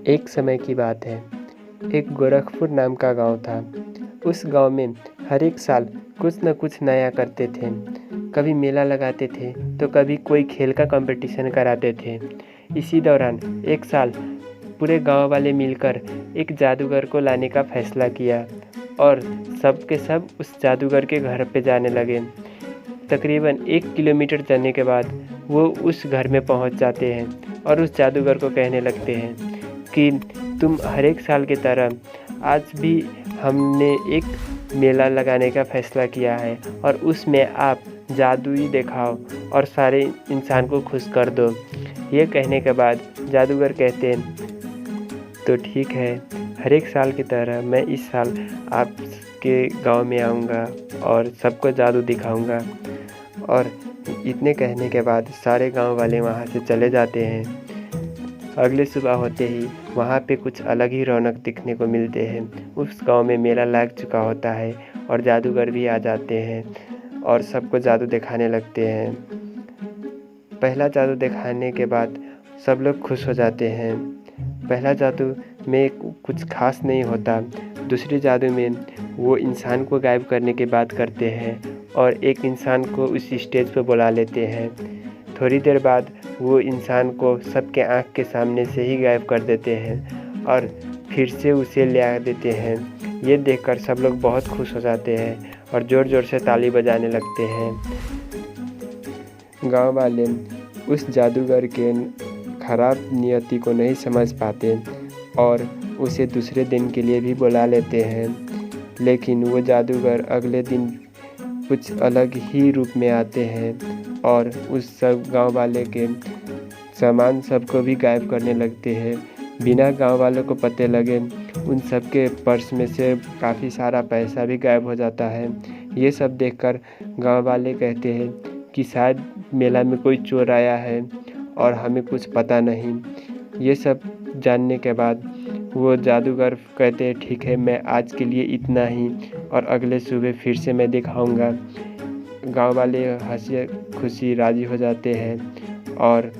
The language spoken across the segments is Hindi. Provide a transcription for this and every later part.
एक समय की बात है, एक गोरखपुर नाम का गांव था। उस गांव में हर एक साल कुछ न कुछ नया करते थे। कभी मेला लगाते थे तो कभी कोई खेल का कंपटीशन कराते थे। इसी दौरान एक साल पूरे गांव वाले मिलकर एक जादूगर को लाने का फैसला किया और सब के सब उस जादूगर के घर पे जाने लगे। तकरीबन 1 किलोमीटर जाने के बाद वो उस घर में पहुंच जाते हैं और उस जादूगर को कहने लगते हैं कि तुम हर एक साल की तरह आज भी हमने एक मेला लगाने का फ़ैसला किया है और उसमें आप जादुई दिखाओ और सारे इंसान को खुश कर दो। ये कहने के बाद जादूगर कहते हैं तो ठीक है, हर एक साल की तरह मैं इस साल आपके गांव में आऊँगा और सबको जादू दिखाऊँगा। और इतने कहने के बाद सारे गांव वाले वहां से चले जाते हैं। अगले सुबह होते ही वहां पे कुछ अलग ही रौनक दिखने को मिलते हैं। उस गांव में मेला लग चुका होता है और जादूगर भी आ जाते हैं और सबको जादू दिखाने लगते हैं। पहला जादू दिखाने के बाद सब लोग खुश हो जाते हैं। पहला जादू में कुछ खास नहीं होता। दूसरे जादू में वो इंसान को गायब करने की बात करते हैं और एक इंसान को उस स्टेज पर बुला लेते हैं। थोड़ी देर बाद वो इंसान को सबके आँख के सामने से ही गायब कर देते हैं और फिर से उसे ले आ देते हैं। ये देखकर सब लोग बहुत खुश हो जाते हैं और ज़ोर ज़ोर से ताली बजाने लगते हैं। गांव वाले उस जादूगर के खराब नियति को नहीं समझ पाते और उसे दूसरे दिन के लिए भी बुला लेते हैं, लेकिन वो जादूगर अगले दिन कुछ अलग ही रूप में आते हैं और उस सब गांव वाले के सामान सबको भी गायब करने लगते हैं। बिना गांव वालों को पते लगे उन सब के पर्स में से काफ़ी सारा पैसा भी गायब हो जाता है। ये सब देखकर गांव वाले कहते हैं कि शायद मेला में कोई चोर आया है और हमें कुछ पता नहीं। ये सब जानने के बाद वो जादूगर कहते हैं ठीक है, मैं आज के लिए इतना ही और अगले सुबह फिर से मैं दिखाऊंगा। गांव वाले हंसी खुशी राज़ी हो जाते हैं और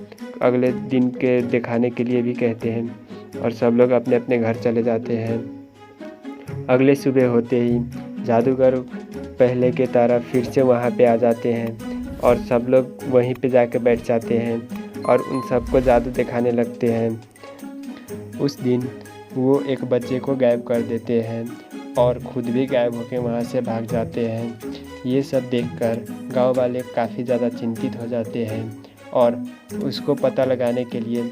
अगले दिन के दिखाने के लिए भी कहते हैं और सब लोग अपने अपने घर चले जाते हैं। अगले सुबह होते ही जादूगर पहले के तरह फिर से वहाँ पे आ जाते हैं और सब लोग वहीं पे जाके बैठ जाते हैं और उन सबको जादू दिखाने लगते हैं। उस दिन वो एक बच्चे को गायब कर देते हैं और खुद भी गायब होकर वहाँ से भाग जाते हैं। ये सब देखकर गांव वाले काफ़ी ज़्यादा चिंतित हो जाते हैं और उसको पता लगाने के लिए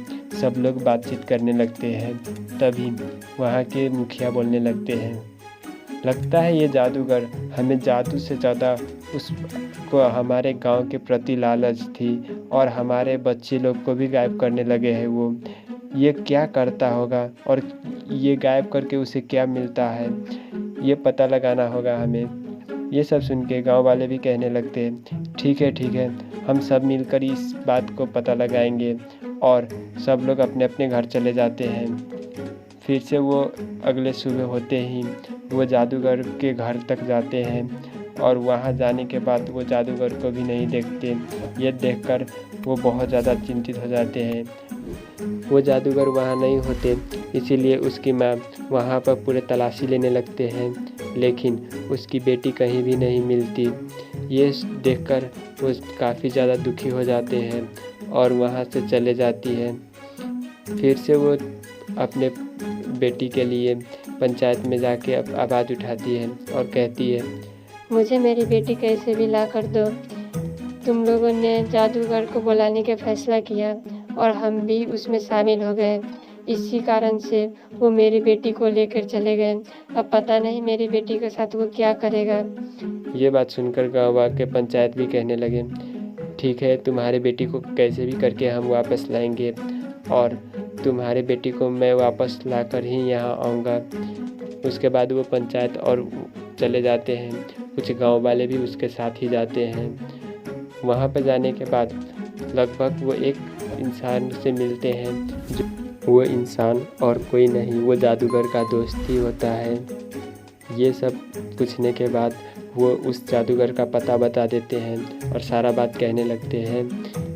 सब लोग बातचीत करने लगते हैं। तभी वहाँ के मुखिया बोलने लगते हैं, लगता है ये जादूगर हमें जादू से ज़्यादा उसको हमारे गांव के प्रति लालच थी और हमारे बच्चे लोग को भी गायब करने लगे हैं। वो ये क्या करता होगा और ये गायब करके उसे क्या मिलता है, ये पता लगाना होगा हमें। ये सब सुन के गाँव वाले भी कहने लगते हैं ठीक है, हम सब मिलकर इस बात को पता लगाएंगे और सब लोग अपने अपने घर चले जाते हैं। फिर से वो अगले सुबह होते ही वो जादूगर के घर तक जाते हैं और वहाँ जाने के बाद वो जादूगर को भी नहीं देखते। ये देखकर वो बहुत ज़्यादा चिंतित हो जाते हैं। वो जादूगर वहाँ नहीं होते, इसीलिए उसकी माँ वहाँ पर पूरे तलाशी लेने लगते हैं, लेकिन उसकी बेटी कहीं भी नहीं मिलती। ये देखकर वो काफ़ी ज़्यादा दुखी हो जाते हैं और वहाँ से चले जाती है। फिर से वो अपने बेटी के लिए पंचायत में जाके आवाज़ उठाती है और कहती है, मुझे मेरी बेटी कैसे भी ला कर दो। तुम लोगों ने जादूगर को बुलाने का फैसला किया और हम भी उसमें शामिल हो गए। इसी कारण से वो मेरी बेटी को लेकर चले गए। अब पता नहीं मेरी बेटी के साथ वो क्या करेगा। ये बात सुनकर गाँव के पंचायत भी कहने लगे, ठीक है, तुम्हारे बेटी को कैसे भी करके हम वापस लाएंगे और तुम्हारे बेटी को मैं वापस लाकर ही यहाँ आऊँगा। उसके बाद वो पंचायत और चले जाते हैं। कुछ गांव वाले भी उसके साथ ही जाते हैं। वहाँ पर जाने के बाद लगभग वो एक इंसान से मिलते हैं, जो वो इंसान और कोई नहीं, वो जादूगर का दोस्त ही होता है। ये सब पूछने के बाद वो उस जादूगर का पता बता देते हैं और सारा बात कहने लगते हैं।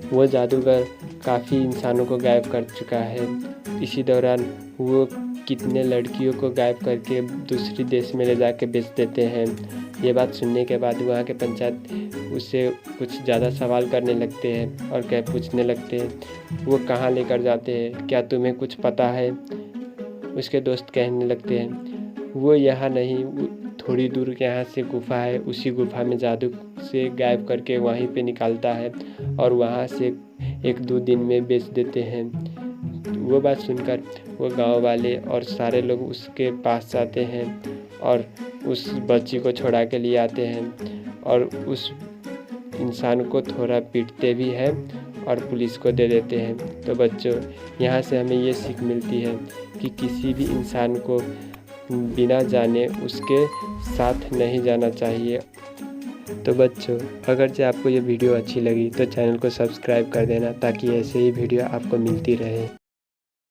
वो जादूगर काफ़ी इंसानों को गायब कर चुका है। इसी दौरान वो कितने लड़कियों को गायब करके दूसरी देश में ले जाके बेच देते हैं। ये बात सुनने के बाद वहाँ के पंचायत उससे कुछ ज़्यादा सवाल करने लगते हैं और क्या पूछने लगते हैं, वो कहाँ लेकर जाते हैं, क्या तुम्हें कुछ पता है? उसके दोस्त कहने लगते हैं, वो यहाँ नहीं, थोड़ी दूर यहाँ से गुफा है, उसी गुफा में जादू से गायब करके वहीं पे निकालता है और वहाँ से 1-2 दिन में बेच देते हैं। वो बात सुनकर वो गांव वाले और सारे लोग उसके पास जाते हैं और उस बच्ची को छुड़ा के लिए आते हैं और उस इंसान को थोड़ा पीटते भी हैं और पुलिस को दे देते हैं। तो बच्चों, यहाँ से हमें ये सीख मिलती है कि किसी भी इंसान को बिना जाने उसके साथ नहीं जाना चाहिए। तो बच्चों, अगर जो आपको ये वीडियो अच्छी लगी तो चैनल को सब्सक्राइब कर देना ताकि ऐसे ही वीडियो आपको मिलती रहे।